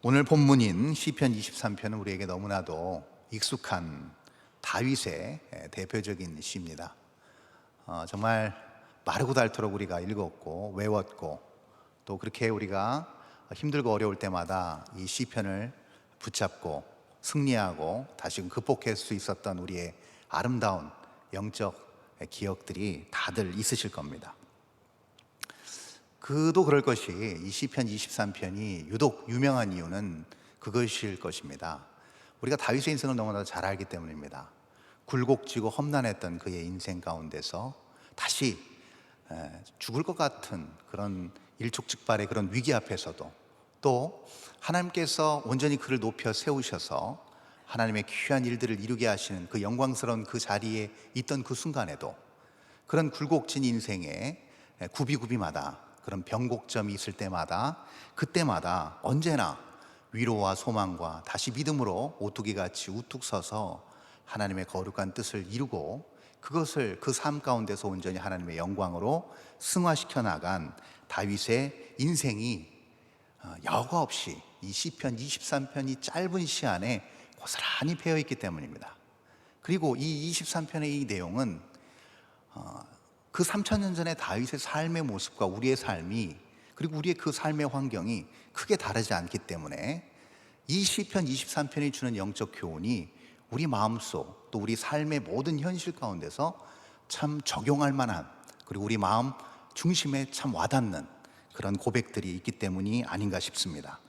오늘 본문인 시편 23편은 우리에게 너무나도 익숙한 다윗의 대표적인 시입니다. 정말 마르고 닳도록 우리가 읽었고 외웠고, 또 그렇게 우리가 힘들고 어려울 때마다 이 시편을 붙잡고 승리하고 다시 극복할 수 있었던 우리의 아름다운 영적 기억들이 다들 있으실 겁니다. 그도 그럴 것이 이 시편 23편이 유독 유명한 이유는 그것일 것입니다. 우리가 다윗의 인생을 너무나 잘 알기 때문입니다. 굴곡지고 험난했던 그의 인생 가운데서 다시 죽을 것 같은 그런 일촉즉발의 그런 위기 앞에서도 또 하나님께서 온전히 그를 높여 세우셔서 하나님의 귀한 일들을 이루게 하시는 그 영광스러운 그 자리에 있던 그 순간에도 그런 굴곡진 인생의 구비구비마다, 그런 변곡점이 있을 때마다, 그때마다 언제나 위로와 소망과 다시 믿음으로 오뚜기같이 우뚝 서서 하나님의 거룩한 뜻을 이루고 그것을 그 삶 가운데서 온전히 하나님의 영광으로 승화시켜 나간 다윗의 인생이 여과 없이 이 시편 23편이 짧은 시간에 고스란히 배어 있기 때문입니다. 그리고 이 23편의 이 내용은 그 3000년 전의 다윗의 삶의 모습과 우리의 삶이, 그리고 우리의 그 삶의 환경이 크게 다르지 않기 때문에 이 시편 23편이 주는 영적 교훈이 우리 마음속 또 우리 삶의 모든 현실 가운데서 참 적용할 만한, 그리고 우리 마음 중심에 참 와닿는 그런 고백들이 있기 때문이 아닌가 싶습니다.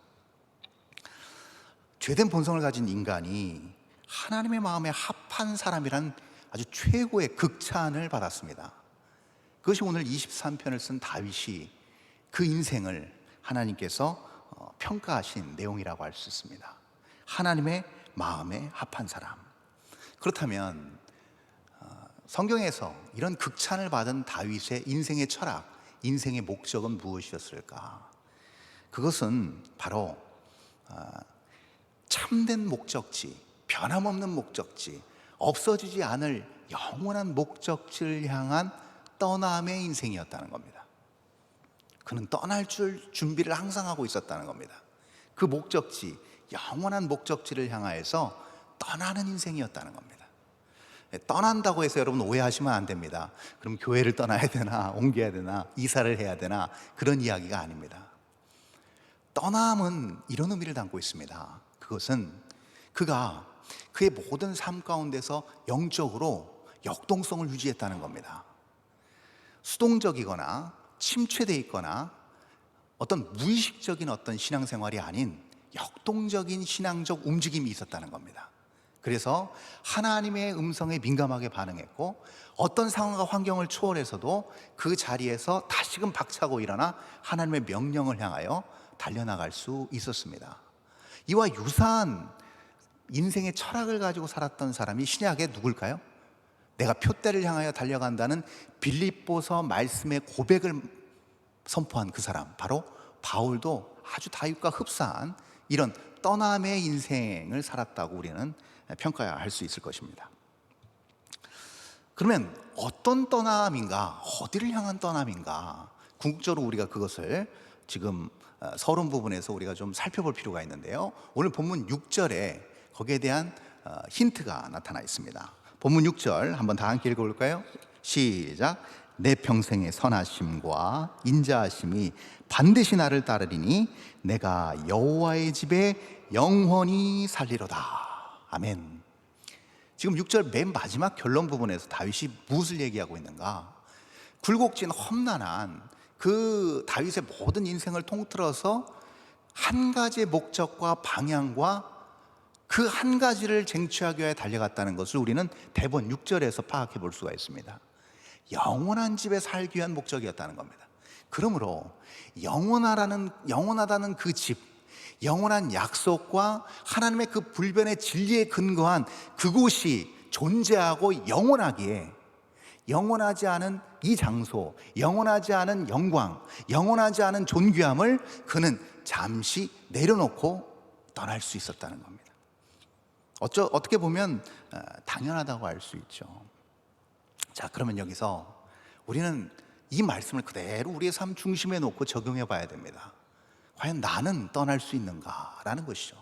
죄된 본성을 가진 인간이 하나님의 마음에 합한 사람이란 아주 최고의 극찬을 받았습니다. 그것이 오늘 23편을 쓴 다윗이 그 인생을 하나님께서 평가하신 내용이라고 할 수 있습니다. 하나님의 마음에 합한 사람. 그렇다면 성경에서 이런 극찬을 받은 다윗의 인생의 철학, 인생의 목적은 무엇이었을까? 그것은 바로 참된 목적지, 변함없는 목적지, 없어지지 않을 영원한 목적지를 향한 떠남의 인생이었다는 겁니다. 그는 떠날 준비를 항상 하고 있었다는 겁니다. 그 목적지, 영원한 목적지를 향하여서 떠나는 인생이었다는 겁니다. 떠난다고 해서 여러분 오해하시면 안 됩니다. 그럼 교회를 떠나야 되나, 옮겨야 되나, 이사를 해야 되나, 그런 이야기가 아닙니다. 떠남은 이런 의미를 담고 있습니다. 그것은 그가 그의 모든 삶 가운데서 영적으로 역동성을 유지했다는 겁니다. 수동적이거나 침체되어 있거나 어떤 무의식적인 어떤 신앙생활이 아닌 역동적인 신앙적 움직임이 있었다는 겁니다. 그래서 하나님의 음성에 민감하게 반응했고, 어떤 상황과 환경을 초월해서도 그 자리에서 다시금 박차고 일어나 하나님의 명령을 향하여 달려나갈 수 있었습니다. 이와 유사한 인생의 철학을 가지고 살았던 사람이 신약에 누굴까요? 내가 표대를 향하여 달려간다는 빌립보서 말씀의 고백을 선포한 그 사람, 바로 바울도 아주 다윗과 흡사한 이런 떠남의 인생을 살았다고 우리는 평가할 수 있을 것입니다. 그러면 어떤 떠남인가, 어디를 향한 떠남인가, 궁극적으로 우리가 그것을 지금 서론 부분에서 우리가 좀 살펴볼 필요가 있는데요, 오늘 본문 6절에 거기에 대한 힌트가 나타나 있습니다. 본문 6절 한번 다 함께 읽어볼까요? 시작. 내 평생의 선하심과 인자하심이 반드시 나를 따르리니 내가 여호와의 집에 영원히 살리로다. 아멘. 지금 6절 맨 마지막 결론 부분에서 다윗이 무엇을 얘기하고 있는가? 굴곡진 험난한 그 다윗의 모든 인생을 통틀어서 한 가지의 목적과 방향과 그 한 가지를 쟁취하기 위해 달려갔다는 것을 우리는 대본 6절에서 파악해 볼 수가 있습니다. 영원한 집에 살기 위한 목적이었다는 겁니다. 그러므로 영원하다는 그 집, 영원한 약속과 하나님의 그 불변의 진리에 근거한 그곳이 존재하고 영원하기에, 영원하지 않은 이 장소, 영원하지 않은 영광, 영원하지 않은 존귀함을 그는 잠시 내려놓고 떠날 수 있었다는 겁니다. 어떻게 보면 당연하다고 할 수 있죠. 자, 그러면 여기서 우리는 이 말씀을 그대로 우리의 삶 중심에 놓고 적용해 봐야 됩니다. 과연 나는 떠날 수 있는가라는 것이죠.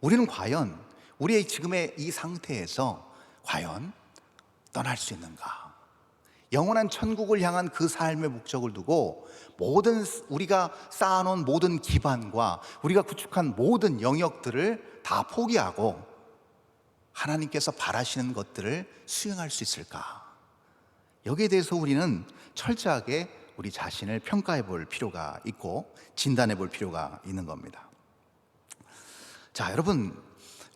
우리는 과연 우리의 지금의 이 상태에서 과연 떠날 수 있는가? 영원한 천국을 향한 그 삶의 목적을 두고 모든 우리가 쌓아놓은 모든 기반과 우리가 구축한 모든 영역들을 다 포기하고 하나님께서 바라시는 것들을 수행할 수 있을까? 여기에 대해서 우리는 철저하게 우리 자신을 평가해 볼 필요가 있고 진단해 볼 필요가 있는 겁니다. 자, 여러분,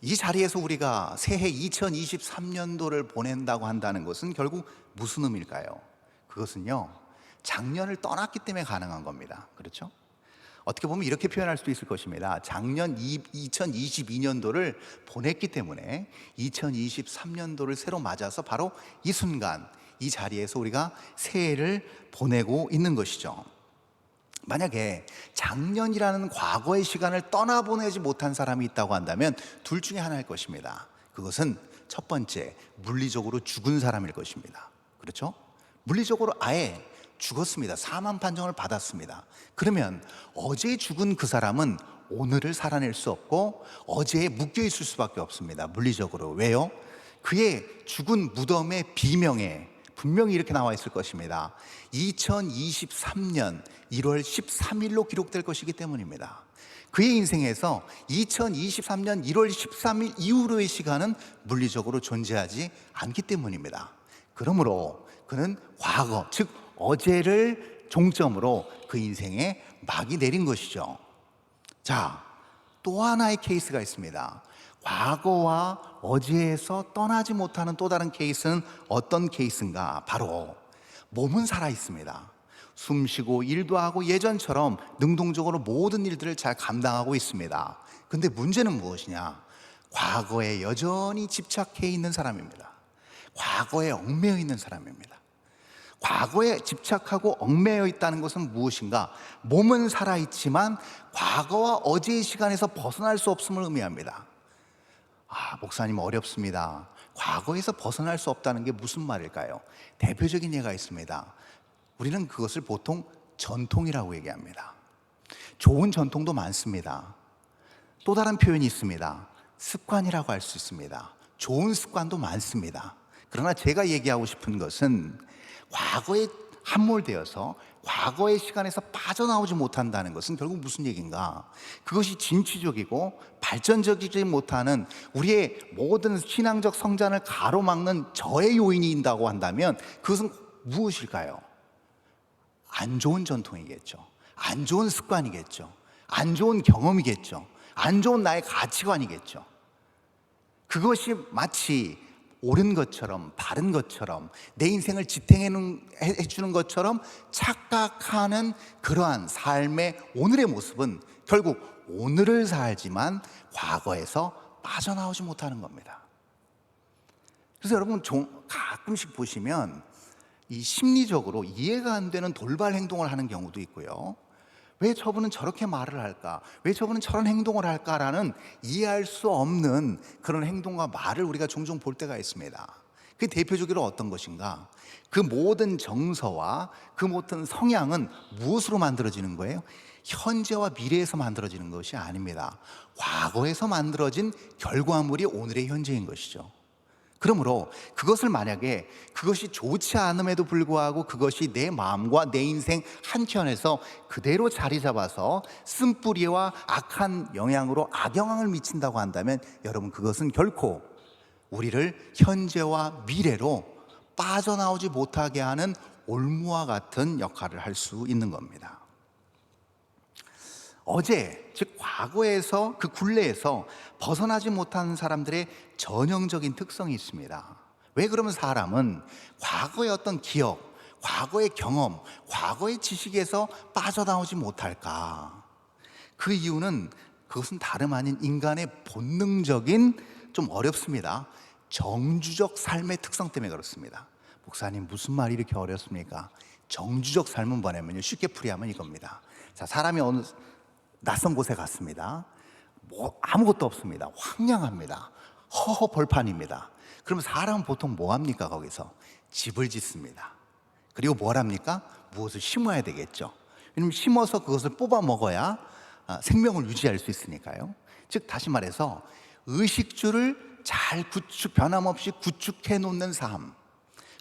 이 자리에서 우리가 새해 2023년도를 보낸다고 한다는 것은 결국 무슨 의미일까요? 그것은요, 작년을 떠났기 때문에 가능한 겁니다. 그렇죠? 어떻게 보면 이렇게 표현할 수도 있을 것입니다. 작년 2022년도를 보냈기 때문에 2023년도를 새로 맞아서 바로 이 순간, 이 자리에서 우리가 새해를 보내고 있는 것이죠. 만약에 작년이라는 과거의 시간을 떠나보내지 못한 사람이 있다고 한다면 둘 중에 하나일 것입니다. 그것은 첫 번째, 물리적으로 죽은 사람일 것입니다. 그렇죠? 물리적으로 아예 죽었습니다. 사망 판정을 받았습니다. 그러면 어제 죽은 그 사람은 오늘을 살아낼 수 없고 어제에 묶여 있을 수밖에 없습니다. 물리적으로. 왜요? 그의 죽은 무덤의 비명에 분명히 이렇게 나와 있을 것입니다. 2023년 1월 13일로 기록될 것이기 때문입니다. 그의 인생에서 2023년 1월 13일 이후로의 시간은 물리적으로 존재하지 않기 때문입니다. 그러므로 그는 과거, 즉 어제를 종점으로 그 인생에 막이 내린 것이죠. 자, 또 하나의 케이스가 있습니다. 과거와 어제에서 떠나지 못하는 또 다른 케이스는 어떤 케이스인가? 바로 몸은 살아 있습니다. 숨쉬고 일도 하고 예전처럼 능동적으로 모든 일들을 잘 감당하고 있습니다. 근데 문제는 무엇이냐? 과거에 여전히 집착해 있는 사람입니다. 과거에 얽매여 있는 사람입니다. 과거에 집착하고 얽매여 있다는 것은 무엇인가? 몸은 살아있지만 과거와 어제의 시간에서 벗어날 수 없음을 의미합니다. 목사님 어렵습니다. 과거에서 벗어날 수 없다는 게 무슨 말일까요? 대표적인 예가 있습니다. 우리는 그것을 보통 전통이라고 얘기합니다. 좋은 전통도 많습니다. 또 다른 표현이 있습니다. 습관이라고 할 수 있습니다. 좋은 습관도 많습니다. 그러나 제가 얘기하고 싶은 것은 과거에 함몰되어서 과거의 시간에서 빠져나오지 못한다는 것은 결국 무슨 얘기인가? 그것이 진취적이고 발전적이지 못하는 우리의 모든 신앙적 성장을 가로막는 저의 요인이다고 한다면 그것은 무엇일까요? 안 좋은 전통이겠죠. 안 좋은 습관이겠죠. 안 좋은 경험이겠죠. 안 좋은 나의 가치관이겠죠. 그것이 마치 옳은 것처럼 바른 것처럼 내 인생을 지탱해 주는 것처럼 착각하는 그러한 삶의 오늘의 모습은 결국 오늘을 살지만 과거에서 빠져나오지 못하는 겁니다. 그래서 여러분 가끔씩 보시면 이 심리적으로 이해가 안 되는 돌발 행동을 하는 경우도 있고요. 왜 저분은 저렇게 말을 할까? 왜 저분은 저런 행동을 할까라는 이해할 수 없는 그런 행동과 말을 우리가 종종 볼 때가 있습니다. 그 대표적으로 어떤 것인가? 그 모든 정서와 그 모든 성향은 무엇으로 만들어지는 거예요? 현재와 미래에서 만들어지는 것이 아닙니다. 과거에서 만들어진 결과물이 오늘의 현재인 것이죠. 그러므로 그것을 만약에 그것이 좋지 않음에도 불구하고 그것이 내 마음과 내 인생 한켠에서 그대로 자리 잡아서 쓴뿌리와 악한 영향으로 악영향을 미친다고 한다면 여러분 그것은 결코 우리를 현재와 미래로 빠져나오지 못하게 하는 올무와 같은 역할을 할 수 있는 겁니다. 어제, 즉 과거에서 그 굴레에서 벗어나지 못하는 사람들의 전형적인 특성이 있습니다. 왜 그러면 사람은 과거의 어떤 기억, 과거의 경험, 과거의 지식에서 빠져나오지 못할까? 그 이유는 그것은 다름 아닌 인간의 본능적인, 좀 어렵습니다, 정주적 삶의 특성 때문에 그렇습니다. 목사님 무슨 말이 이렇게 어렵습니까? 정주적 삶은 뭐냐면요, 쉽게 풀이하면 이겁니다. 자, 사람이 어느 낯선 곳에 갔습니다. 아무것도 없습니다. 황량합니다. 허허 벌판입니다. 그러면 사람은 보통 뭐 합니까? 거기서 집을 짓습니다. 그리고 뭘 합니까? 무엇을 심어야 되겠죠. 왜냐면 심어서 그것을 뽑아 먹어야 생명을 유지할 수 있으니까요. 즉 다시 말해서 의식주를 잘 변함없이 구축해 놓는 삶,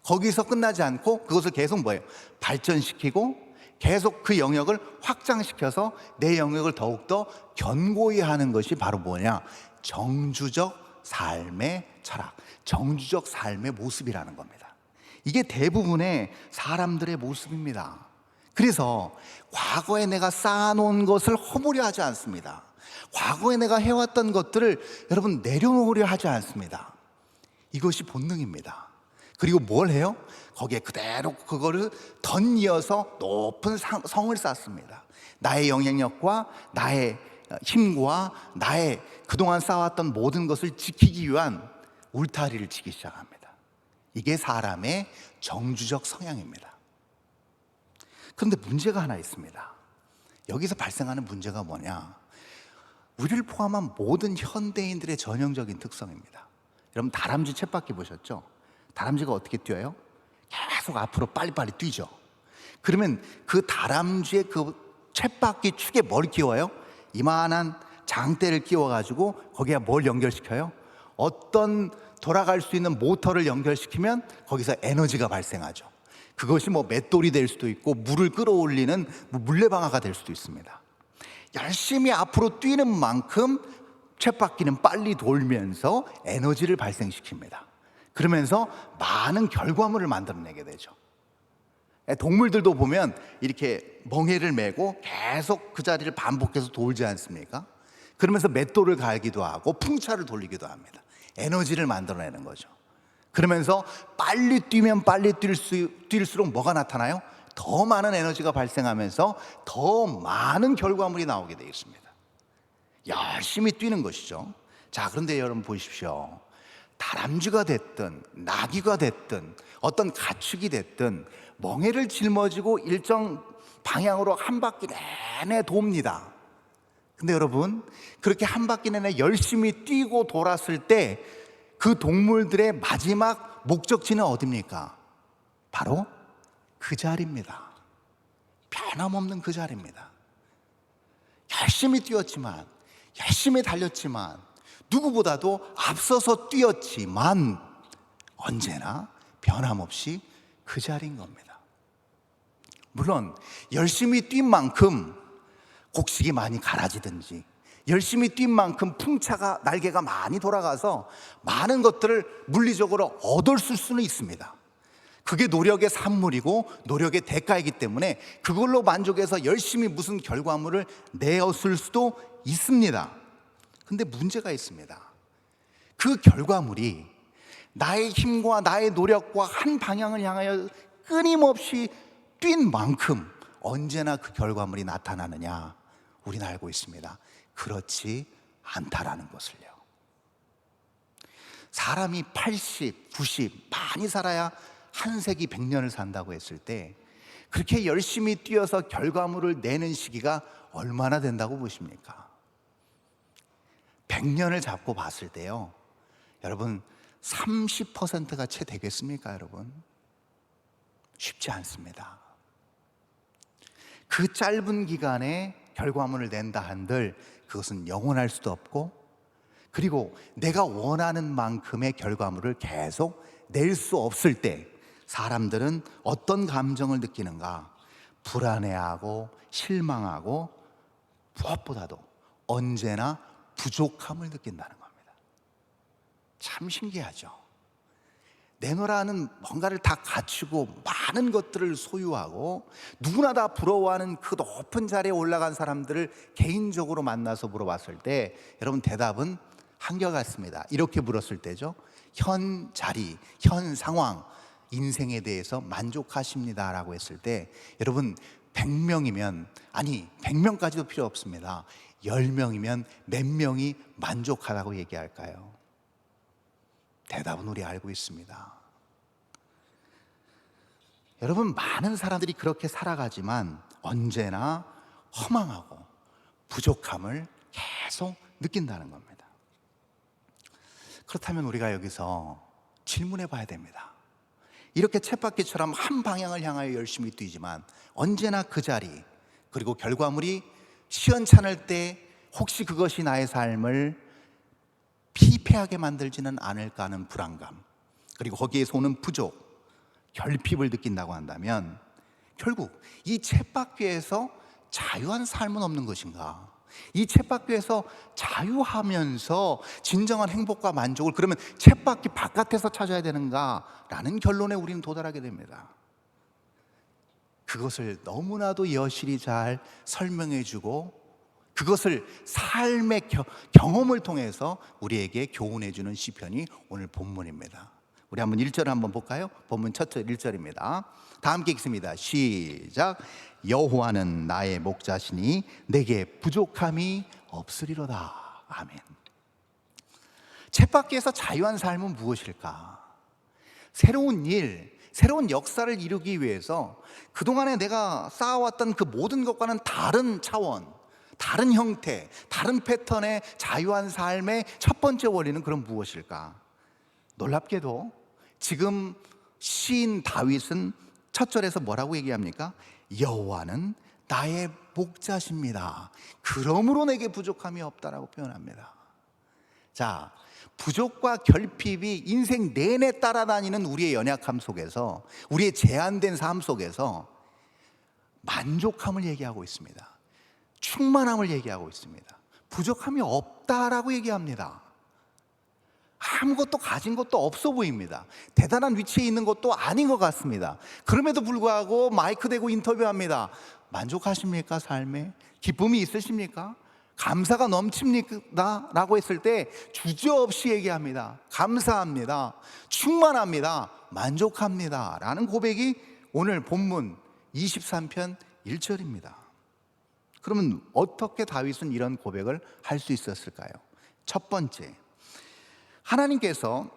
거기서 끝나지 않고 그것을 계속 뭐예요? 발전시키고 계속 그 영역을 확장시켜서 내 영역을 더욱더 견고히 하는 것이 바로 뭐냐? 정주적 삶의 철학, 정주적 삶의 모습이라는 겁니다. 이게 대부분의 사람들의 모습입니다. 그래서 과거에 내가 쌓아놓은 것을 허무려 하지 않습니다. 과거에 내가 해왔던 것들을 여러분 내려놓으려 하지 않습니다. 이것이 본능입니다. 그리고 뭘 해요? 거기에 그대로 그거를 덧이어서 높은 성을 쌓습니다. 나의 영향력과 나의 힘과 나의 그동안 쌓아왔던 모든 것을 지키기 위한 울타리를 치기 시작합니다. 이게 사람의 정주적 성향입니다. 그런데 문제가 하나 있습니다. 여기서 발생하는 문제가 뭐냐? 우리를 포함한 모든 현대인들의 전형적인 특성입니다. 여러분 다람쥐 쳇바퀴 보셨죠? 다람쥐가 어떻게 뛰어요? 계속 앞으로 빨리빨리 뛰죠. 그러면 그 다람쥐의 그 쳇바퀴 축에 뭘 끼워요? 이만한 장대를 끼워가지고 거기에 뭘 연결시켜요? 어떤 돌아갈 수 있는 모터를 연결시키면 거기서 에너지가 발생하죠. 그것이 뭐 맷돌이 될 수도 있고 물을 끌어올리는 물레방아가 될 수도 있습니다. 열심히 앞으로 뛰는 만큼 쳇바퀴는 빨리 돌면서 에너지를 발생시킵니다. 그러면서 많은 결과물을 만들어내게 되죠. 동물들도 보면 이렇게 멍에를 메고 계속 그 자리를 반복해서 돌지 않습니까? 그러면서 맷돌을 갈기도 하고 풍차를 돌리기도 합니다. 에너지를 만들어내는 거죠. 그러면서 빨리 뛰면 빨리 뛸수록 뭐가 나타나요? 더 많은 에너지가 발생하면서 더 많은 결과물이 나오게 되어 있습니다. 열심히 뛰는 것이죠. 자, 그런데 여러분 보십시오. 다람쥐가 됐든 나귀가 됐든 어떤 가축이 됐든 멍에를 짊어지고 일정 방향으로 한 바퀴 내내 돕니다. 근데 여러분 그렇게 한 바퀴 내내 열심히 뛰고 돌았을 때 그 동물들의 마지막 목적지는 어디입니까? 바로 그 자리입니다. 변함없는 그 자리입니다. 열심히 뛰었지만, 열심히 달렸지만, 누구보다도 앞서서 뛰었지만 언제나 변함없이 그 자리인 겁니다. 물론 열심히 뛴 만큼 곡식이 많이 갈아지든지 열심히 뛴 만큼 풍차가 날개가 많이 돌아가서 많은 것들을 물리적으로 얻을 수는 있습니다. 그게 노력의 산물이고 노력의 대가이기 때문에 그걸로 만족해서 열심히 무슨 결과물을 내었을 수도 있습니다. 근데 문제가 있습니다. 그 결과물이 나의 힘과 나의 노력과 한 방향을 향하여 끊임없이 뛴 만큼 언제나 그 결과물이 나타나느냐? 우리는 알고 있습니다. 그렇지 않다라는 것을요. 사람이 80, 90 많이 살아야 한 세기 100년을 산다고 했을 때 그렇게 열심히 뛰어서 결과물을 내는 시기가 얼마나 된다고 보십니까? 100년을 잡고 봤을 때요, 여러분 30%가 채 되겠습니까? 여러분 쉽지 않습니다. 그 짧은 기간에 결과물을 낸다 한들 그것은 영원할 수도 없고, 그리고 내가 원하는 만큼의 결과물을 계속 낼 수 없을 때 사람들은 어떤 감정을 느끼는가? 불안해하고 실망하고 무엇보다도 언제나 부족함을 느낀다는 겁니다. 참 신기하죠. 내노라는 뭔가를 다 갖추고 많은 것들을 소유하고 누구나 다 부러워하는 그 높은 자리에 올라간 사람들을 개인적으로 만나서 물어봤을 때 여러분 대답은 한결같습니다. 이렇게 물었을 때죠. 현 자리, 현 상황, 인생에 대해서 만족하십니다 라고 했을 때 여러분 100명이면, 아니 100명까지도 필요 없습니다. 10명이면 몇 명이 만족하다고 얘기할까요? 대답은 우리 알고 있습니다. 여러분 많은 사람들이 그렇게 살아가지만 언제나 허망하고 부족함을 계속 느낀다는 겁니다. 그렇다면 우리가 여기서 질문해 봐야 됩니다. 이렇게 쳇바퀴처럼 한 방향을 향하여 열심히 뛰지만 언제나 그 자리, 그리고 결과물이 시원찮을 때 혹시 그것이 나의 삶을 피폐하게 만들지는 않을까 하는 불안감, 그리고 거기에서 오는 부족, 결핍을 느낀다고 한다면 결국 이 쳇바퀴에서 자유한 삶은 없는 것인가? 이 쳇바퀴에서 자유하면서 진정한 행복과 만족을 그러면 쳇바퀴 바깥에서 찾아야 되는가? 라는 결론에 우리는 도달하게 됩니다. 그것을 너무나도 여실히 잘 설명해 주고 그것을 삶의 경험을 통해서 우리에게 교훈해 주는 시편이 오늘 본문입니다. 우리 한번 1절 한번 볼까요? 본문 첫 절 1절입니다. 다 함께 읽습니다. 시작. 여호와는 나의 목자시니 내게 부족함이 없으리로다. 아멘. 쳇바퀴에서 자유한 삶은 무엇일까? 새로운 일, 새로운 역사를 이루기 위해서 그동안에 내가 쌓아왔던 그 모든 것과는 다른 차원, 다른 형태, 다른 패턴의 자유한 삶의 첫 번째 원리는 그럼 무엇일까? 놀랍게도 지금 시인 다윗은 첫 절에서 뭐라고 얘기합니까? 여호와는 나의 목자십니다. 그러므로 내게 부족함이 없다라고 표현합니다. 자, 부족과 결핍이 인생 내내 따라다니는 우리의 연약함 속에서, 우리의 제한된 삶 속에서 만족함을 얘기하고 있습니다. 충만함을 얘기하고 있습니다. 부족함이 없다라고 얘기합니다. 아무것도 가진 것도 없어 보입니다. 대단한 위치에 있는 것도 아닌 것 같습니다. 그럼에도 불구하고 마이크 대고 인터뷰합니다. 만족하십니까? 삶에 기쁨이 있으십니까? 감사가 넘칩니까? 라고 했을 때 주저없이 얘기합니다. 감사합니다. 충만합니다. 만족합니다. 라는 고백이 오늘 본문 23편 1절입니다. 그러면 어떻게 다윗은 이런 고백을 할 수 있었을까요? 첫 번째, 하나님께서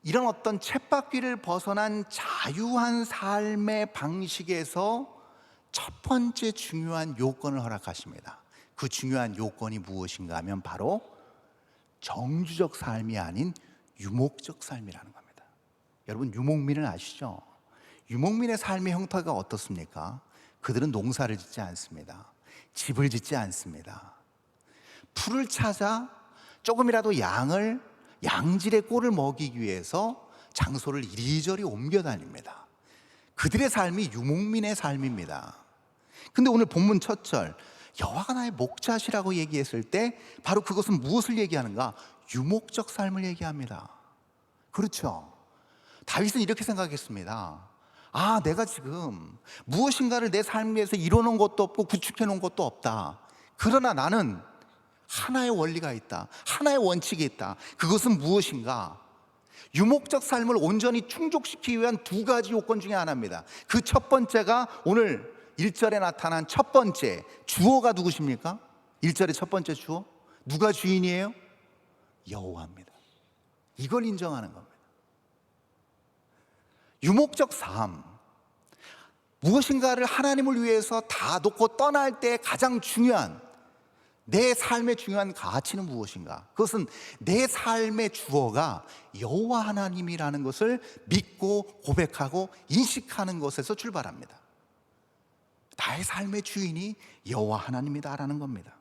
이런 어떤 쳇바퀴를 벗어난 자유한 삶의 방식에서 첫 번째 중요한 요건을 허락하십니다. 그 중요한 요건이 무엇인가 하면 바로 정주적 삶이 아닌 유목적 삶이라는 겁니다. 여러분, 유목민을 아시죠? 유목민의 삶의 형태가 어떻습니까? 그들은 농사를 짓지 않습니다. 집을 짓지 않습니다. 풀을 찾아 조금이라도 양질의 꼴을 먹이기 위해서 장소를 이리저리 옮겨 다닙니다. 그들의 삶이 유목민의 삶입니다. 근데 오늘 본문 첫 절, 여호와가 나의 목자시라고 얘기했을 때 바로 그것은 무엇을 얘기하는가? 유목적 삶을 얘기합니다. 그렇죠? 다윗은 이렇게 생각했습니다. 아, 내가 지금 무엇인가를 내 삶에서 이뤄놓은 것도 없고 구축해 놓은 것도 없다. 그러나 나는 하나의 원리가 있다. 하나의 원칙이 있다. 그것은 무엇인가? 유목적 삶을 온전히 충족시키기 위한 두 가지 요건 중에 하나입니다. 그 첫 번째가 오늘 1절에 나타난 첫 번째 주어가 누구십니까? 1절의 첫 번째 주어, 누가 주인이에요? 여호와입니다. 이걸 인정하는 겁니다. 유목적 삶, 무엇인가를 하나님을 위해서 다 놓고 떠날 때 가장 중요한, 내 삶의 중요한 가치는 무엇인가? 그것은 내 삶의 주어가 여호와 하나님이라는 것을 믿고 고백하고 인식하는 것에서 출발합니다. 나의 삶의 주인이 여호와 하나님이다라는 겁니다.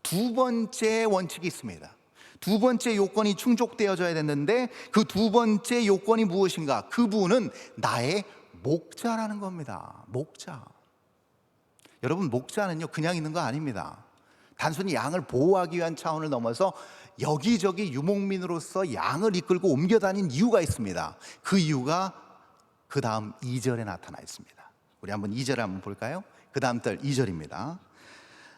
두 번째 원칙이 있습니다. 두 번째 요건이 충족되어져야 되는데 그 두 번째 요건이 무엇인가? 그분은 나의 목자라는 겁니다. 목자. 여러분, 목자는요 그냥 있는 거 아닙니다. 단순히 양을 보호하기 위한 차원을 넘어서 여기저기 유목민으로서 양을 이끌고 옮겨 다닌 이유가 있습니다. 그 이유가 그 다음 2절에 나타나 있습니다. 우리 한번 2절 한번 볼까요? 그 다음 절 2절입니다.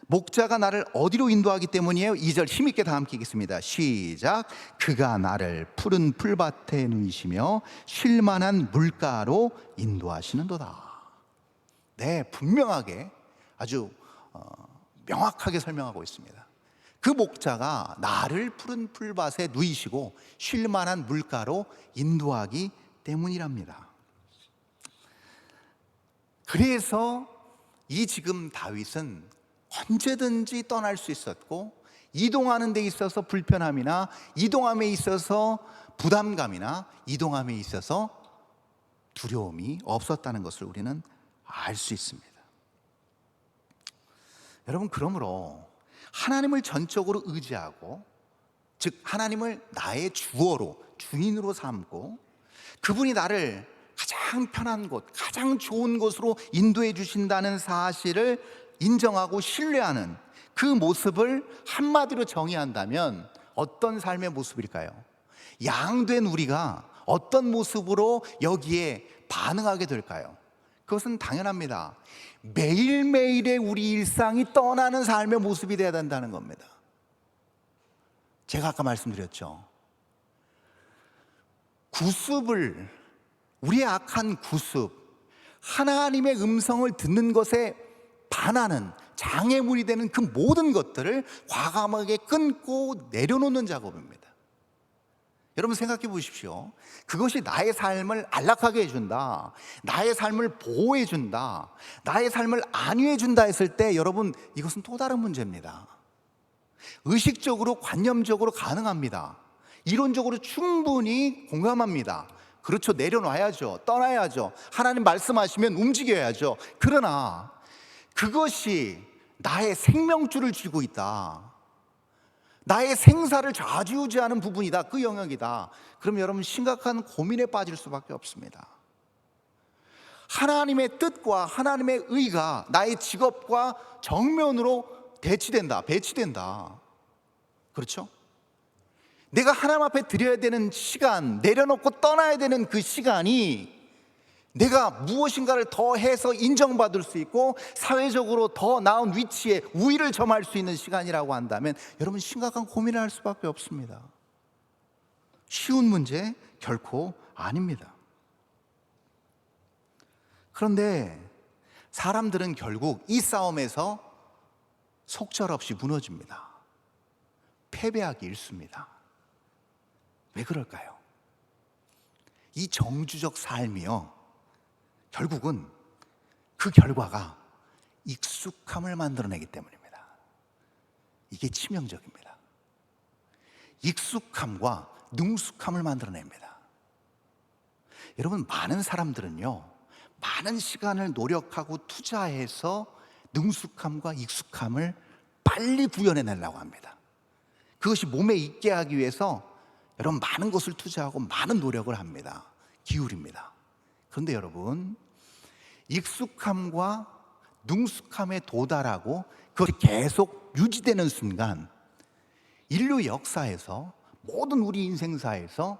목자가 나를 어디로 인도하기 때문이에요? 2절 힘있게 다 함께 읽겠습니다. 시작. 그가 나를 푸른 풀밭에 누이시며 쉴만한 물가로 인도하시는도다. 네, 분명하게 아주 명확하게 설명하고 있습니다. 그 목자가 나를 푸른 풀밭에 누이시고 쉴만한 물가로 인도하기 때문이랍니다. 그래서 이 지금 다윗은 언제든지 떠날 수 있었고 이동하는 데 있어서 불편함이나 이동함에 있어서 부담감이나 이동함에 있어서 두려움이 없었다는 것을 우리는 알 수 있습니다. 여러분, 그러므로 하나님을 전적으로 의지하고, 즉 하나님을 나의 주어로, 주인으로 삼고, 그분이 나를 가장 편한 곳, 가장 좋은 곳으로 인도해 주신다는 사실을 인정하고 신뢰하는 그 모습을 한마디로 정의한다면 어떤 삶의 모습일까요? 양된 우리가 어떤 모습으로 여기에 반응하게 될까요? 그것은 당연합니다. 매일매일의 우리 일상이 떠나는 삶의 모습이 되어야 된다는 겁니다. 제가 아까 말씀드렸죠. 구습을, 우리의 악한 구습, 하나님의 음성을 듣는 것에 반하는 장애물이 되는 그 모든 것들을 과감하게 끊고 내려놓는 작업입니다. 여러분, 생각해 보십시오. 그것이 나의 삶을 안락하게 해준다, 나의 삶을 보호해 준다, 나의 삶을 안위해 준다 했을 때, 여러분, 이것은 또 다른 문제입니다. 의식적으로, 관념적으로 가능합니다. 이론적으로 충분히 공감합니다. 그렇죠, 내려놔야죠, 떠나야죠, 하나님 말씀하시면 움직여야죠. 그러나 그것이 나의 생명줄을 쥐고 있다, 나의 생사를 좌지우지하는 부분이다, 그 영역이다, 그럼 여러분 심각한 고민에 빠질 수밖에 없습니다. 하나님의 뜻과 하나님의 의가 나의 직업과 정면으로 대치된다, 배치된다. 그렇죠? 내가 하나님 앞에 드려야 되는 시간, 내려놓고 떠나야 되는 그 시간이 내가 무엇인가를 더 해서 인정받을 수 있고 사회적으로 더 나은 위치에 우위를 점할 수 있는 시간이라고 한다면 여러분, 심각한 고민을 할 수밖에 없습니다. 쉬운 문제 결코 아닙니다. 그런데 사람들은 결국 이 싸움에서 속절없이 무너집니다. 패배하기 일쑤입니다. 왜 그럴까요? 이 정주적 삶이요, 결국은 그 결과가 익숙함을 만들어내기 때문입니다. 이게 치명적입니다. 익숙함과 능숙함을 만들어냅니다. 여러분, 많은 사람들은요, 많은 시간을 노력하고 투자해서 능숙함과 익숙함을 빨리 구현해내려고 합니다. 그것이 몸에 있게 하기 위해서 여러분 많은 것을 투자하고 많은 노력을 합니다. 기울입니다. 그런데 여러분, 익숙함과 능숙함에 도달하고 그것이 계속 유지되는 순간 인류 역사에서, 모든 우리 인생사에서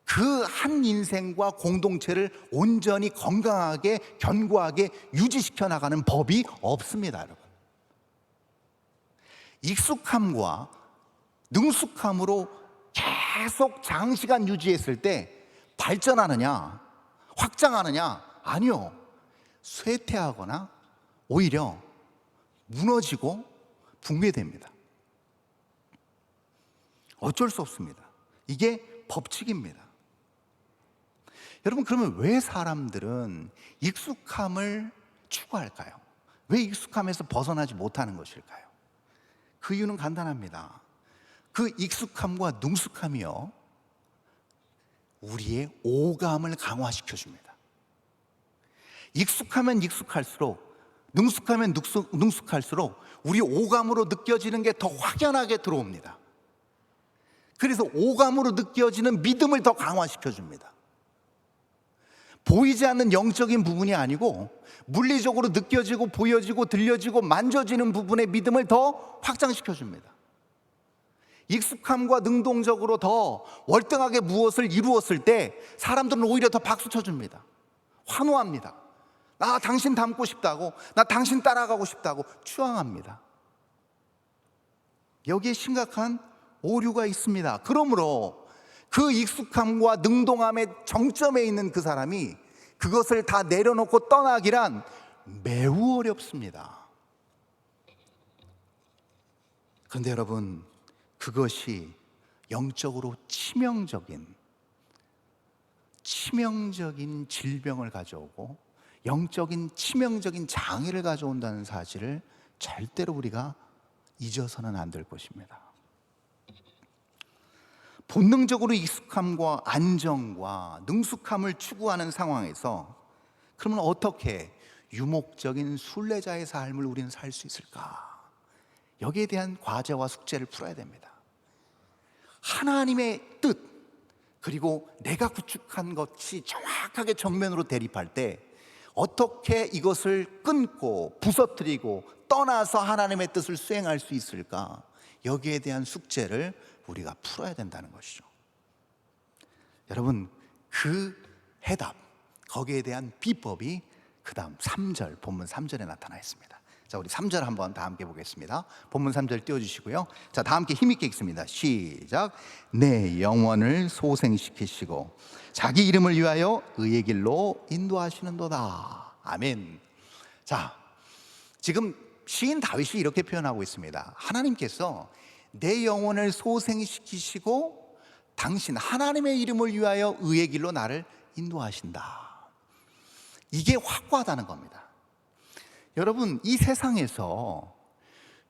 그 한 인생과 공동체를 온전히 건강하게 견고하게 유지시켜 나가는 법이 없습니다. 여러분, 익숙함과 능숙함으로 계속 장시간 유지했을 때 발전하느냐, 확장하느냐? 아니요, 쇠퇴하거나 오히려 무너지고 붕괴됩니다. 어쩔 수 없습니다. 이게 법칙입니다. 여러분, 그러면 왜 사람들은 익숙함을 추구할까요? 왜 익숙함에서 벗어나지 못하는 것일까요? 그 이유는 간단합니다. 그 익숙함과 능숙함이요, 우리의 오감을 강화시켜 줍니다. 익숙하면 익숙할수록, 능숙하면 능숙할수록 우리 오감으로 느껴지는 게 더 확연하게 들어옵니다. 그래서 오감으로 느껴지는 믿음을 더 강화시켜 줍니다. 보이지 않는 영적인 부분이 아니고 물리적으로 느껴지고 보여지고 들려지고 만져지는 부분의 믿음을 더 확장시켜 줍니다. 익숙함과 능동적으로 더 월등하게 무엇을 이루었을 때 사람들은 오히려 더 박수 쳐줍니다. 환호합니다. 나 당신 닮고 싶다고, 나 당신 따라가고 싶다고 추앙합니다. 여기에 심각한 오류가 있습니다. 그러므로 그 익숙함과 능동함의 정점에 있는 그 사람이 그것을 다 내려놓고 떠나기란 매우 어렵습니다. 그런데 여러분, 그것이 영적으로 치명적인 질병을 가져오고 영적인 치명적인 장애를 가져온다는 사실을 절대로 우리가 잊어서는 안 될 것입니다. 본능적으로 익숙함과 안정과 능숙함을 추구하는 상황에서 그러면 어떻게 유목적인 순례자의 삶을 우리는 살 수 있을까? 여기에 대한 과제와 숙제를 풀어야 됩니다. 하나님의 뜻, 그리고 내가 구축한 것이 정확하게 정면으로 대립할 때 어떻게 이것을 끊고 부서뜨리고 떠나서 하나님의 뜻을 수행할 수 있을까? 여기에 대한 숙제를 우리가 풀어야 된다는 것이죠. 여러분, 그 해답, 거기에 대한 비법이 그 다음 3절, 본문 3절에 나타나 있습니다. 자, 우리 3절 한번 다 함께 보겠습니다. 본문 3절 띄워주시고요. 자, 다 함께 힘있게 읽습니다. 시작. 내 영혼을 소생시키시고 자기 이름을 위하여 의의 길로 인도하시는도다. 아멘. 자, 지금 시인 다윗이 이렇게 표현하고 있습니다. 하나님께서 내 영혼을 소생시키시고 당신 하나님의 이름을 위하여 의의 길로 나를 인도하신다. 이게 확고하다는 겁니다. 여러분, 이 세상에서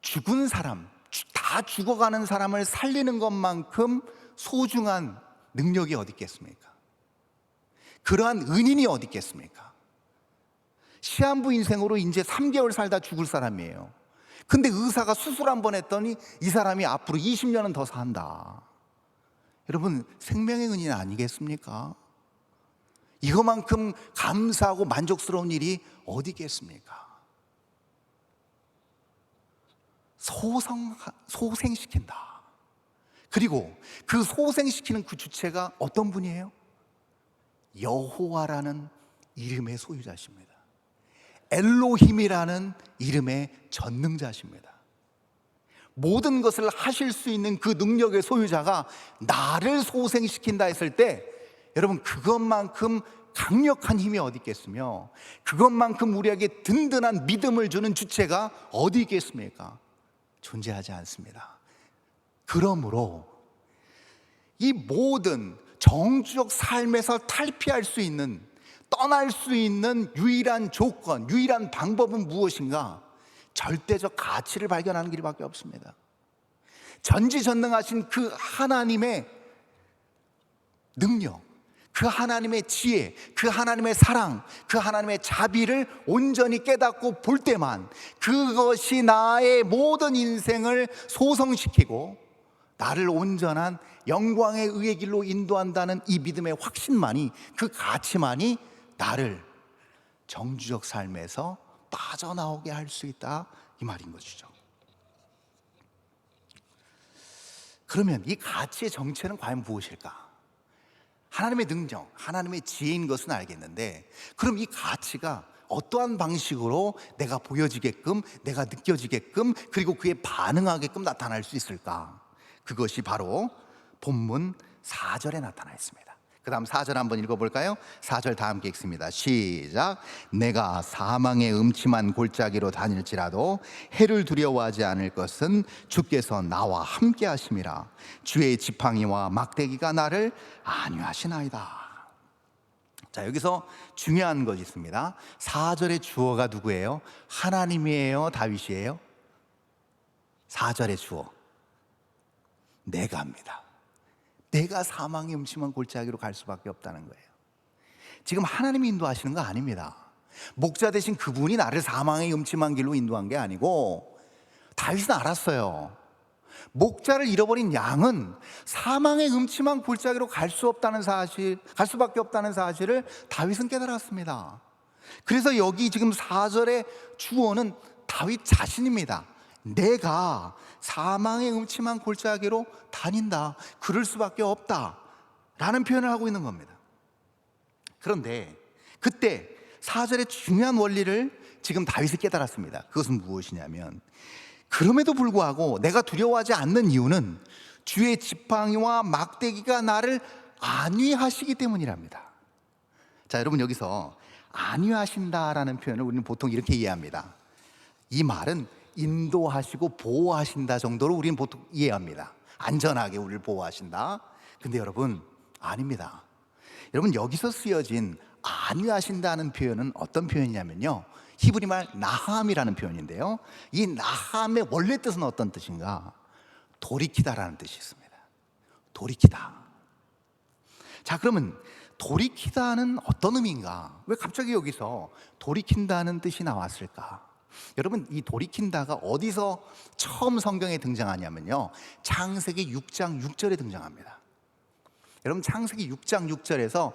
죽은 사람, 다 죽어가는 사람을 살리는 것만큼 소중한 능력이 어디 있겠습니까? 그러한 은인이 어디 있겠습니까? 시한부 인생으로 이제 3개월 살다 죽을 사람이에요. 근데 의사가 수술 한 번 했더니 이 사람이 앞으로 20년은 더 산다. 여러분, 생명의 은인 아니겠습니까? 이거만큼 감사하고 만족스러운 일이 어디 있겠습니까? 소생시킨다. 그리고 그 소생시키는 그 주체가 어떤 분이에요? 여호와라는 이름의 소유자십니다. 엘로힘이라는 이름의 전능자십니다. 모든 것을 하실 수 있는 그 능력의 소유자가 나를 소생시킨다 했을 때 여러분, 그것만큼 강력한 힘이 어디 있겠으며 그것만큼 우리에게 든든한 믿음을 주는 주체가 어디 있겠습니까? 존재하지 않습니다. 그러므로 이 모든 정주적 삶에서 탈피할 수 있는, 떠날 수 있는 유일한 조건, 유일한 방법은 무엇인가? 절대적 가치를 발견하는 길밖에 없습니다. 전지전능하신 그 하나님의 능력, 그 하나님의 지혜, 그 하나님의 사랑, 그 하나님의 자비를 온전히 깨닫고 볼 때만 그것이 나의 모든 인생을 소성시키고 나를 온전한 영광의 의의 길로 인도한다는 이 믿음의 확신만이, 그 가치만이 나를 정주적 삶에서 빠져나오게 할 수 있다, 이 말인 것이죠. 그러면 이 가치의 정체는 과연 무엇일까? 하나님의 능력, 하나님의 지혜인 것은 알겠는데, 그럼 이 가치가 어떠한 방식으로 내가 보여지게끔, 내가 느껴지게끔, 그리고 그에 반응하게끔 나타날 수 있을까? 그것이 바로 본문 4절에 나타나 있습니다. 그 다음 4절 한번 읽어볼까요? 4절 다 함께 읽습니다. 시작. 내가 사망의 음침한 골짜기로 다닐지라도 해를 두려워하지 않을 것은 주께서 나와 함께 하심이라. 주의 지팡이와 막대기가 나를 안위하시나이다. 자, 여기서 중요한 것이 있습니다. 4절의 주어가 누구예요? 하나님이에요? 다윗이에요? 4절의 주어 내가입니다. 내가 사망의 음침한 골짜기로 갈 수밖에 없다는 거예요. 지금 하나님이 인도하시는 거 아닙니다. 목자 되신 그분이 나를 사망의 음침한 길로 인도한 게 아니고, 다윗은 알았어요. 목자를 잃어버린 양은 사망의 음침한 골짜기로 갈 수밖에 없다는 사실을 다윗은 깨달았습니다. 그래서 여기 지금 4절의 주어는 다윗 자신입니다. 내가 사망의 음침한 골짜기로 다닌다, 그럴 수밖에 없다 라는 표현을 하고 있는 겁니다. 그런데 그때 4절의 중요한 원리를 지금 다윗이 깨달았습니다. 그것은 무엇이냐면, 그럼에도 불구하고 내가 두려워하지 않는 이유는 주의 지팡이와 막대기가 나를 안위하시기 때문이랍니다. 자, 여러분, 여기서 안위하신다라는 표현을 우리는 보통 이렇게 이해합니다. 이 말은 인도하시고 보호하신다 정도로 우리는 보통 이해합니다. 안전하게 우리를 보호하신다. 근데 여러분, 아닙니다. 여러분, 여기서 쓰여진 안위하신다는 표현은 어떤 표현이냐면요, 히브리 말 나함이라는 표현인데요, 이 나함의 원래 뜻은 어떤 뜻인가? 돌이키다라는 뜻이 있습니다. 돌이키다. 자, 그러면 돌이키다는 어떤 의미인가? 왜 갑자기 여기서 돌이킨다는 뜻이 나왔을까? 여러분, 이 돌이킨다가 어디서 처음 성경에 등장하냐면요, 창세기 6장 6절에 등장합니다. 여러분, 창세기 6장 6절에서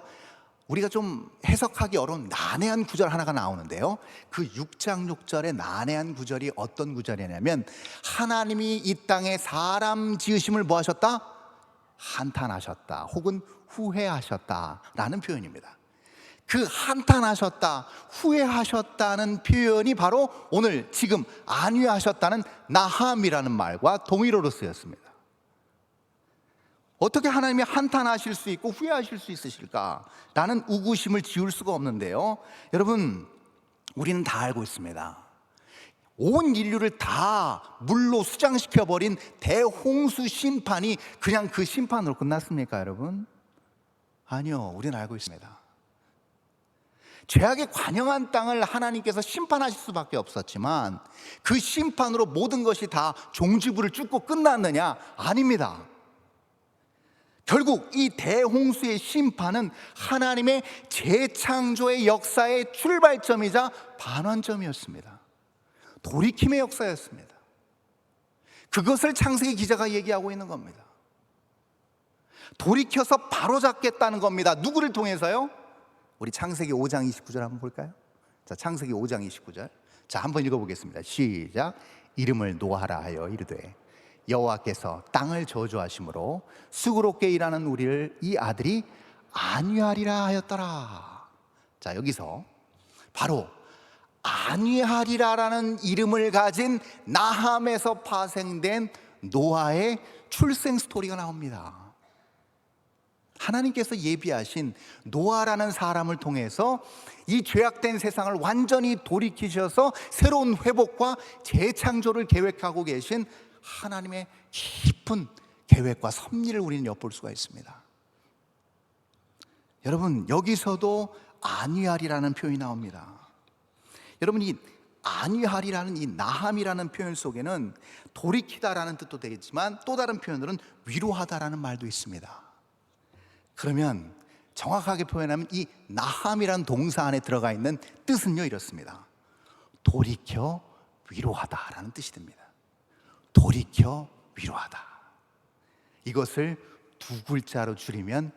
우리가 좀 해석하기 어려운 난해한 구절 하나가 나오는데요, 그 6장 6절의 난해한 구절이 어떤 구절이냐면, 하나님이 이 땅에 사람 지으심을 뭐 하셨다? 한탄하셨다, 혹은 후회하셨다라는 표현입니다. 그 한탄하셨다, 후회하셨다는 표현이 바로 오늘 지금 안위하셨다는 나함이라는 말과 동일어로 쓰였습니다. 어떻게 하나님이 한탄하실 수 있고 후회하실 수 있으실까라는 우구심을 지울 수가 없는데요, 여러분, 우리는 다 알고 있습니다. 온 인류를 다 물로 수장시켜버린 대홍수 심판이 그냥 그 심판으로 끝났습니까, 여러분? 아니요, 우리는 알고 있습니다. 죄악에 관영한 땅을 하나님께서 심판하실 수밖에 없었지만, 그 심판으로 모든 것이 다 종지부를 쫓고 끝났느냐? 아닙니다. 결국 이 대홍수의 심판은 하나님의 재창조의 역사의 출발점이자 반환점이었습니다. 돌이킴의 역사였습니다. 그것을 창세기 기자가 얘기하고 있는 겁니다. 돌이켜서 바로잡겠다는 겁니다. 누구를 통해서요? 우리 창세기 5장 29절 한번 볼까요? 자, 창세기 5장 29절. 자, 한번 읽어보겠습니다. 시작. 이름을 노아라 하여 이르되 여호와께서 땅을 저주하심으로 수고롭게 일하는 우리를 이 아들이 안위하리라 하였더라. 자, 여기서 바로 안위하리라라는 이름을 가진 나함에서 파생된 노아의 출생 스토리가 나옵니다. 하나님께서 예비하신 노아라는 사람을 통해서 이 죄악된 세상을 완전히 돌이키셔서 새로운 회복과 재창조를 계획하고 계신 하나님의 깊은 계획과 섭리를 우리는 엿볼 수가 있습니다. 여러분, 여기서도 안위하리라는 표현이 나옵니다. 여러분, 이 안위하리라는 이 나함이라는 표현 속에는 돌이키다라는 뜻도 되겠지만 또 다른 표현으로는 위로하다라는 말도 있습니다. 그러면 정확하게 표현하면 이 나함이라는 동사 안에 들어가 있는 뜻은요, 이렇습니다. 돌이켜 위로하다라는 뜻이 됩니다. 돌이켜 위로하다. 이것을 두 글자로 줄이면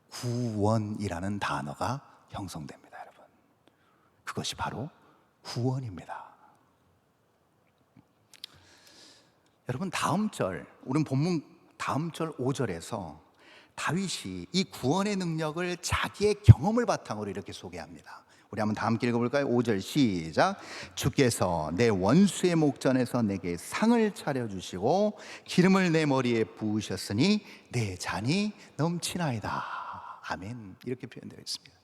구원이라는 단어가 형성됩니다, 여러분. 그것이 바로 구원입니다. 여러분, 다음 절, 우리는 본문 다음 절 5절에서 다윗이 이 구원의 능력을 자기의 경험을 바탕으로 이렇게 소개합니다. 우리 한번 다 함께 읽어볼까요? 5절 시작. 주께서 내 원수의 목전에서 내게 상을 차려주시고 기름을 내 머리에 부으셨으니 내 잔이 넘치나이다. 아멘. 이렇게 표현되어 있습니다.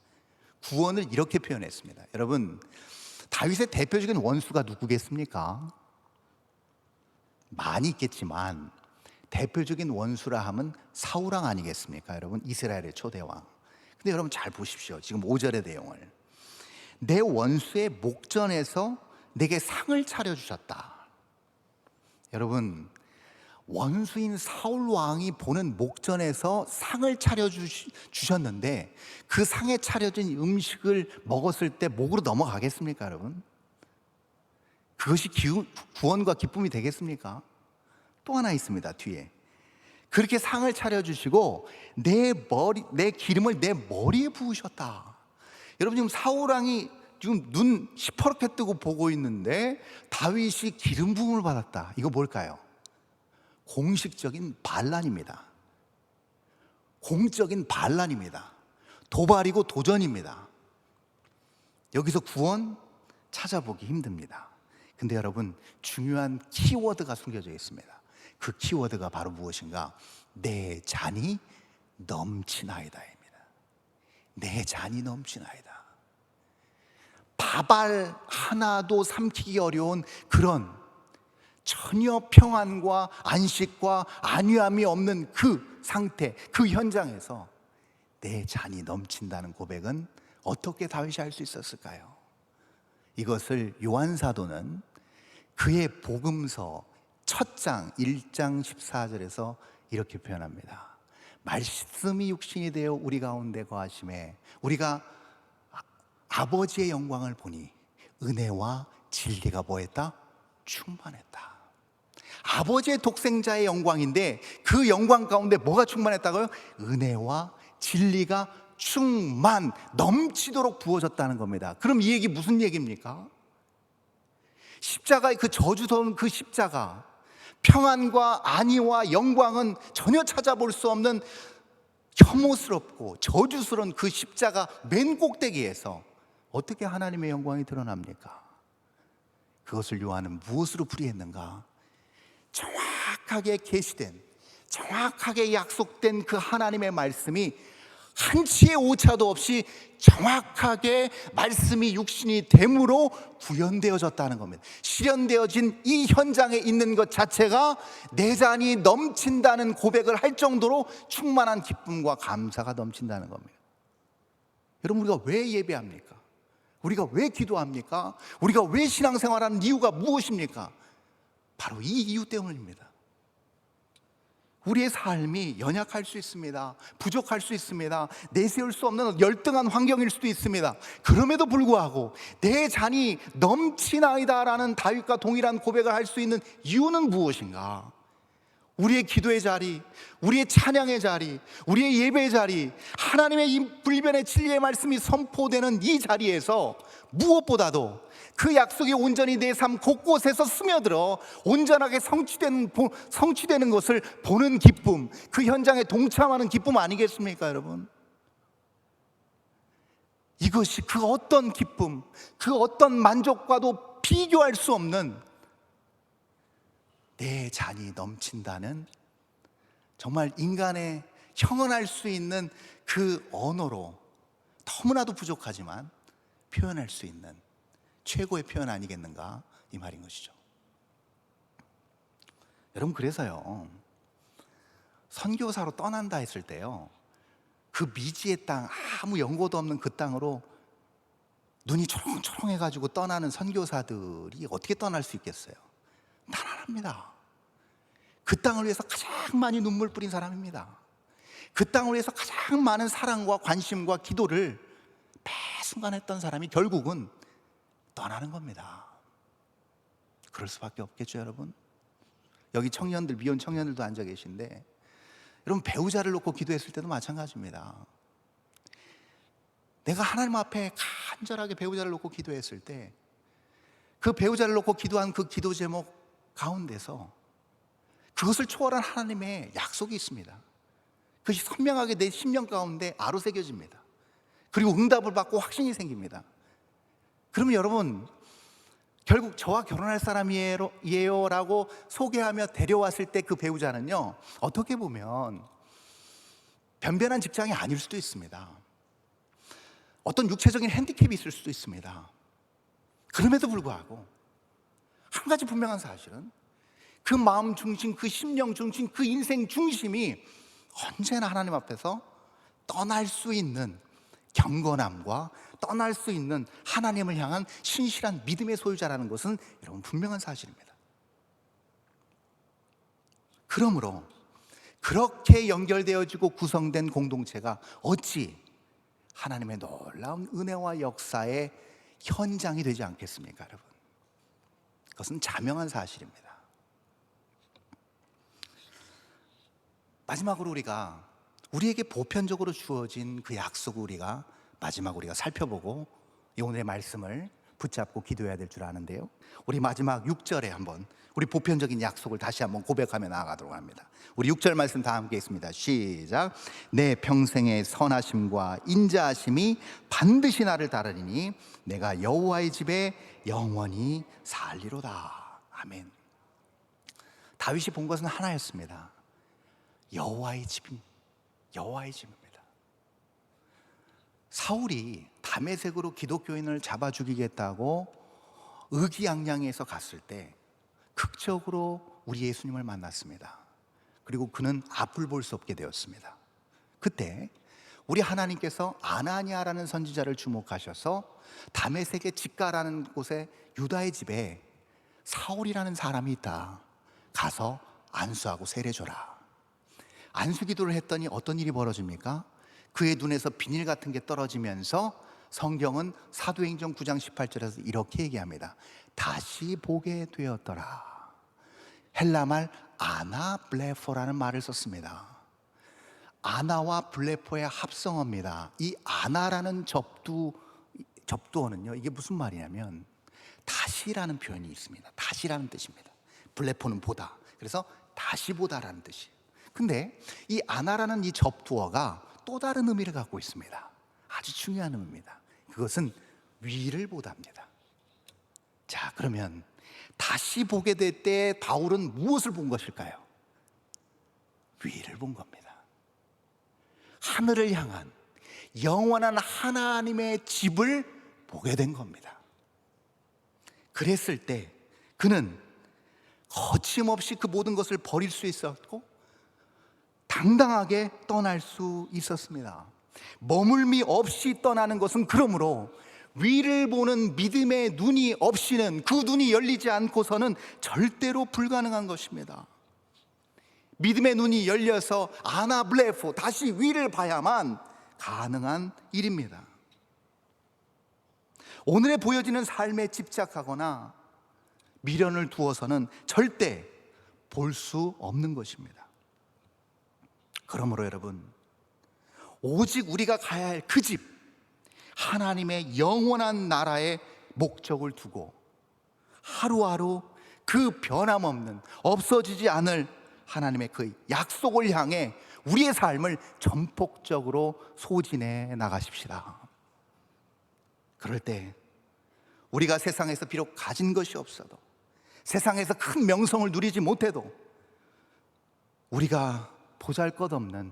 구원을 이렇게 표현했습니다. 여러분, 다윗의 대표적인 원수가 누구겠습니까? 많이 있겠지만 대표적인 원수라 하면 사울왕 아니겠습니까? 여러분, 이스라엘의 초대왕. 근데 여러분 잘 보십시오. 지금 5절의 내용을. 내 원수의 목전에서 내게 상을 차려주셨다. 여러분, 원수인 사울왕이 보는 목전에서 상을 차려주셨는데 그 상에 차려진 음식을 먹었을 때 목으로 넘어가겠습니까, 여러분? 그것이 구원과 기쁨이 되겠습니까? 또 하나 있습니다, 뒤에. 그렇게 상을 차려주시고 내 기름을 내 머리에 부으셨다. 여러분, 지금 사울왕이 지금 눈 시퍼렇게 뜨고 보고 있는데 다윗이 기름 부음을 받았다. 이거 뭘까요? 공식적인 반란입니다. 공적인 반란입니다. 도발이고 도전입니다. 여기서 구원 찾아보기 힘듭니다. 근데 여러분, 중요한 키워드가 숨겨져 있습니다. 그 키워드가 바로 무엇인가? 내 잔이 넘치나이다입니다. 내 잔이 넘치나이다. 밥알 하나도 삼키기 어려운 그런 전혀 평안과 안식과 안위함이 없는 그 상태, 그 현장에서 내 잔이 넘친다는 고백은 어떻게 다윗이 할 수 있었을까요? 이것을 요한사도는 그의 복음서 첫 장 1장 14절에서 이렇게 표현합니다. 말씀이 육신이 되어 우리 가운데 거하심에 우리가 아버지의 영광을 보니 은혜와 진리가 뭐했다? 충만했다. 아버지의 독생자의 영광인데 그 영광 가운데 뭐가 충만했다고요? 은혜와 진리가 충만 넘치도록 부어졌다는 겁니다. 그럼 이 얘기 무슨 얘기입니까? 십자가의 그 저주스러운 그 십자가, 평안과 안위와 영광은 전혀 찾아볼 수 없는 혐오스럽고 저주스러운 그 십자가 맨 꼭대기에서 어떻게 하나님의 영광이 드러납니까? 그것을 요한은 무엇으로 풀이했는가? 정확하게 계시된, 정확하게 약속된 그 하나님의 말씀이 한치의 오차도 없이 정확하게 말씀이 육신이 됨으로 구현되어졌다는 겁니다. 실현되어진 이 현장에 있는 것 자체가 내 잔이 넘친다는 고백을 할 정도로 충만한 기쁨과 감사가 넘친다는 겁니다. 여러분, 우리가 왜 예배합니까? 우리가 왜 기도합니까? 우리가 왜 신앙생활하는 이유가 무엇입니까? 바로 이 이유 때문입니다. 우리의 삶이 연약할 수 있습니다. 부족할 수 있습니다. 내세울 수 없는 열등한 환경일 수도 있습니다. 그럼에도 불구하고 내 잔이 넘치나이다라는 다윗과 동일한 고백을 할 수 있는 이유는 무엇인가? 우리의 기도의 자리, 우리의 찬양의 자리, 우리의 예배의 자리, 하나님의 이 불변의 진리의 말씀이 선포되는 이 자리에서 무엇보다도 그 약속이 온전히 내 삶 곳곳에서 스며들어 온전하게 성취되는 것을 보는 기쁨, 그 현장에 동참하는 기쁨 아니겠습니까, 여러분? 이것이 그 어떤 기쁨, 그 어떤 만족과도 비교할 수 없는 내 잔이 넘친다는, 정말 인간의 형언할 수 있는 그 언어로 너무나도 부족하지만 표현할 수 있는 최고의 표현 아니겠는가, 이 말인 것이죠. 여러분, 그래서요, 선교사로 떠난다 했을 때요, 그 미지의 땅, 아무 연고도 없는 그 땅으로 눈이 초롱초롱해가지고 떠나는 선교사들이 어떻게 떠날 수 있겠어요? 단언합니다. 그 땅을 위해서 가장 많이 눈물 뿌린 사람입니다. 그 땅을 위해서 가장 많은 사랑과 관심과 기도를 매 순간 했던 사람이 결국은 떠나는 겁니다. 그럴 수밖에 없겠죠, 여러분? 여기 청년들, 미혼 청년들도 앉아 계신데, 여러분, 배우자를 놓고 기도했을 때도 마찬가지입니다. 내가 하나님 앞에 간절하게 배우자를 놓고 기도했을 때, 그 배우자를 놓고 기도한 그 기도 제목 가운데서 그것을 초월한 하나님의 약속이 있습니다. 그것이 선명하게 내 심령 가운데 아로새겨집니다. 그리고 응답을 받고 확신이 생깁니다. 그러면 여러분, 결국 저와 결혼할 사람이에요 라고 소개하며 데려왔을 때 그 배우자는요, 어떻게 보면 변변한 직장이 아닐 수도 있습니다. 어떤 육체적인 핸디캡이 있을 수도 있습니다. 그럼에도 불구하고 한 가지 분명한 사실은 그 마음 중심, 그 심령 중심, 그 인생 중심이 언제나 하나님 앞에서 떠날 수 있는 경건함과 떠날 수 있는 하나님을 향한 신실한 믿음의 소유자라는 것은 여러분 분명한 사실입니다. 그러므로 그렇게 연결되어지고 구성된 공동체가 어찌 하나님의 놀라운 은혜와 역사의 현장이 되지 않겠습니까, 여러분? 그것은 자명한 사실입니다. 마지막으로 우리에게 보편적으로 주어진 그 약속을 우리가 살펴보고 이 오늘의 말씀을 붙잡고 기도해야 될 줄 아는데요, 우리 마지막 6절에 한번 우리 보편적인 약속을 다시 한번 고백하며 나아가도록 합니다. 우리 6절 말씀 다 함께 있습니다. 시작. 내 평생의 선하심과 인자하심이 반드시 나를 따르리니 내가 여호와의 집에 영원히 살리로다. 아멘. 다윗이 본 것은 하나였습니다. 여호와의 집입니다. 사울이 다메섹으로 기독교인을 잡아 죽이겠다고 의기양양해서 갔을 때 극적으로 우리 예수님을 만났습니다. 그리고 그는 앞을 볼 수 없게 되었습니다. 그때 우리 하나님께서 아나니아라는 선지자를 주목하셔서 다메섹의 집가라는 곳에 유다의 집에 사울이라는 사람이 있다. 가서 안수하고 세례줘라. 안수기도를 했더니 어떤 일이 벌어집니까? 그의 눈에서 비닐 같은 게 떨어지면서 성경은 사도행전 9장 18절에서 이렇게 얘기합니다. 다시 보게 되었더라. 헬라말 아나블레포라는 말을 썼습니다. 아나와 블레포의 합성어입니다. 이 아나라는 접두어는요, 이게 무슨 말이냐면 다시라는 표현이 있습니다. 다시라는 뜻입니다. 블레포는 보다. 그래서 다시 보다라는 뜻이에요. 근데 이 아나라는 이 접두어가 또 다른 의미를 갖고 있습니다. 아주 중요한 의미입니다. 그것은 위를 보다입니다. 자, 그러면 다시 보게 될 때 바울은 무엇을 본 것일까요? 위를 본 겁니다. 하늘을 향한 영원한 하나님의 집을 보게 된 겁니다. 그랬을 때 그는 거침없이 그 모든 것을 버릴 수 있었고 당당하게 떠날 수 있었습니다. 머물미 없이 떠나는 것은 그러므로 위를 보는 믿음의 눈이 없이는, 그 눈이 열리지 않고서는 절대로 불가능한 것입니다. 믿음의 눈이 열려서 아나블레포, 다시 위를 봐야만 가능한 일입니다. 오늘에 보여지는 삶에 집착하거나 미련을 두어서는 절대 볼 수 없는 것입니다. 그러므로 여러분, 오직 우리가 가야 할 그 집, 하나님의 영원한 나라의 목적을 두고 하루하루 그 변함없는, 없어지지 않을 하나님의 그 약속을 향해 우리의 삶을 전폭적으로 소진해 나가십시다. 그럴 때 우리가 세상에서 비록 가진 것이 없어도, 세상에서 큰 명성을 누리지 못해도, 우리가 보잘것없는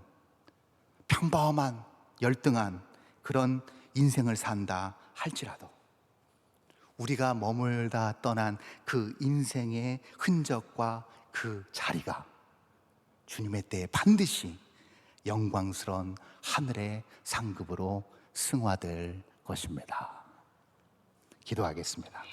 평범한 열등한 그런 인생을 산다 할지라도 우리가 머물다 떠난 그 인생의 흔적과 그 자리가 주님의 때에 반드시 영광스러운 하늘의 상급으로 승화될 것입니다. 기도하겠습니다.